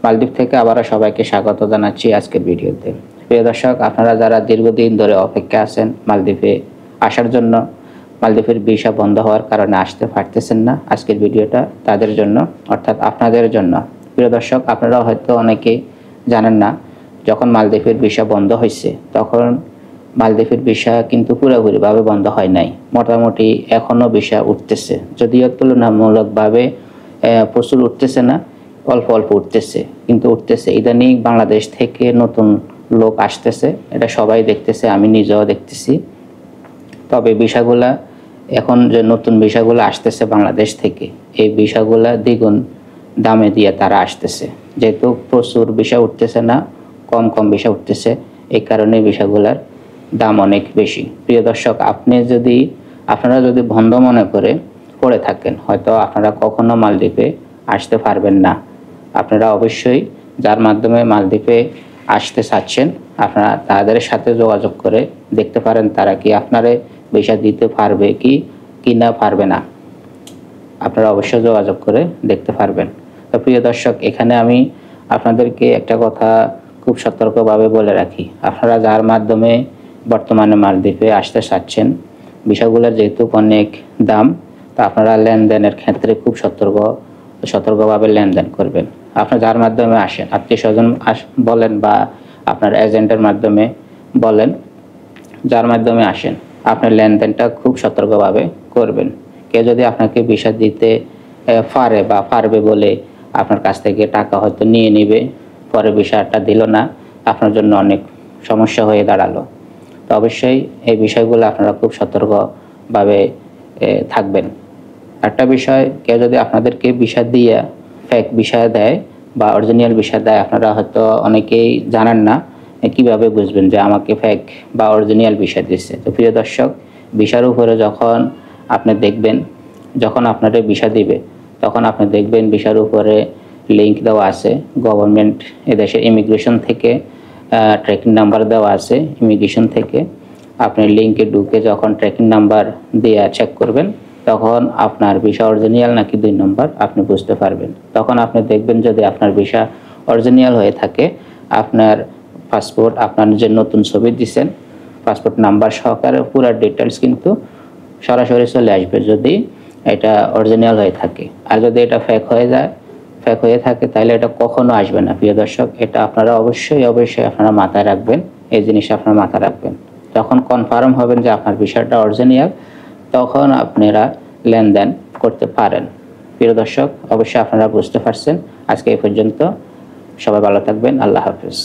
মালদ্বীপ থেকে আবারও সবাইকে স্বাগত জানাচ্ছি আজকের ভিডিওতে। প্রিয় দর্শক, আপনারা যারা দীর্ঘদিন ধরে অপেক্ষা আছেন মালদ্বীপে আসার জন্য, মালদ্বীপের ভিসা বন্ধ হওয়ার কারণে আসতে পারতেছেন না, আজকের ভিডিওটা তাদের জন্য, অর্থাৎ আপনাদের জন্য। প্রিয় দর্শক, আপনারা হয়তো অনেকেই জানেন না, যখন মালদ্বীপের ভিসা বন্ধ হয়েছে তখন মালদ্বীপের ভিসা কিন্তু পুরোপুরিভাবে বন্ধ হয় নাই। মোটামুটি এখনও ভিসা উঠতেছে, যদিও তুলনামূলকভাবে প্রচুর উঠতেছে না, অল্প অল্প উঠতেছে, কিন্তু উঠতেছে। ইদানিং বাংলাদেশ থেকে নতুন লোক আসতেছে, এটা সবাই দেখতেছে, আমি নিজেও দেখতেছি। তবে ভিসাগুলা এখন যে নতুন ভিসাগুলো আসতেছে বাংলাদেশ থেকে, এই ভিসাগুলা দ্বিগুণ দামে দিয়ে তারা আসতেছে। যেহেতু প্রচুর ভিসা উঠতেছে না, কম কম ভিসা উঠতেছে, এই কারণে ভিসাগুলার দাম অনেক বেশি। প্রিয় দর্শক, আপনারা যদি বন্ধ মনে করে পড়ে থাকেন, হয়তো আপনারা কখনো মালদ্বীপে আসতে পারবেন না। আপনারা অবশ্যই যার মাধ্যমে মালদ্বীপে আসতে চাচ্ছেন, আপনারা তাদের সাথে যোগাযোগ করে দেখতে পারেন তারা কি আপনারে ভিসা দিতে পারবে কি না পারবে না। আপনারা অবশ্যই যোগাযোগ করে দেখতে পারবেন। তো প্রিয় দর্শক, এখানে আমি আপনাদেরকে একটা কথা খুব সতর্কভাবে বলে রাখি, আপনারা যার মাধ্যমে বর্তমানে মালদ্বীপে আসতে চাচ্ছেন, ভিসাগুলোর যেহেতু অনেক দাম, তা আপনারা লেনদেনের ক্ষেত্রে খুব সতর্কভাবে লেনদেন করবেন। আপনার যার মাধ্যমে আসেন, আত্মীয় স্বজন বলেন বা আপনার এজেন্টের মাধ্যমে বলেন, যার মাধ্যমে আসেন, আপনার লেনদেনটা খুব সতর্কভাবে করবেন। কেউ যদি আপনাকে ভিসা দিতে পারবে বলে আপনার কাছ থেকে টাকা হয়তো নিয়ে নেবে, পরে ভিসাটা দিল না, আপনার জন্য অনেক সমস্যা হয়ে দাঁড়ালো। তো অবশ্যই এই বিষয়গুলো আপনারা খুব সতর্কভাবে থাকবেন। একটা বিষয়, কেউ যদি আপনাদেরকে ভিসা দিয়ে ফেক ভিসা দেয় বা অরিজিনাল ভিসা দেয়, আপনারা হয়তো অনেকেই জানেন না কিভাবে বুঝবেন যে আমাকে ফেক বা অরিজিনাল ভিসা দিচ্ছে। তো প্রিয় দর্শক, ভিসার উপরে যখন আপনি দেখবেন, যখন আপনাদের ভিসা দিবে, তখন আপনি দেখবেন ভিসার উপরে লিঙ্ক দেওয়া আছে গভর্নমেন্ট, এদেশের ইমিগ্রেশন থেকে ট্র্যাকিং নাম্বার দেওয়া আছে ইমিগ্রেশন থেকে। আপনি লিঙ্কে ঢুকে যখন ট্র্যাকিং নাম্বার দিয়ে চেক করবেন, তখন আপনার ভিসা অরিজিনাল নাকি 2 নম্বর আপনি বুঝতে পারবেন। তখন আপনি দেখবেন যদি আপনার ভিসা অরিজিনাল হয়ে থাকে, আপনার পাসপোর্ট, আপনার যে নতুন ছবি দিচ্ছেন পাসপোর্ট নাম্বার সহকারে পুরো ডিটেলস কিন্তু সরাসরি চলে আসবে যদি এটা অরিজিনাল হয়ে থাকে। আর যদি এটা ফেক হয়ে থাকে তাহলে এটা কখনো আসবে না। প্রিয় দর্শক, এটা আপনারা অবশ্যই আপনারা মাথায় রাখবেন, এই জিনিস আপনারা মাথায় রাখবেন। যখন কনফার্ম হবেন যে আপনার বিষয়টা অরিজিনাল, তখন আপনারা লেনদেন করতে পারেন। প্রিয় দর্শক, অবশ্যই আপনারা বুঝতে পারছেন। আজকে এই পর্যন্ত, সবাই ভালো থাকবেন। আল্লাহ হাফেজ।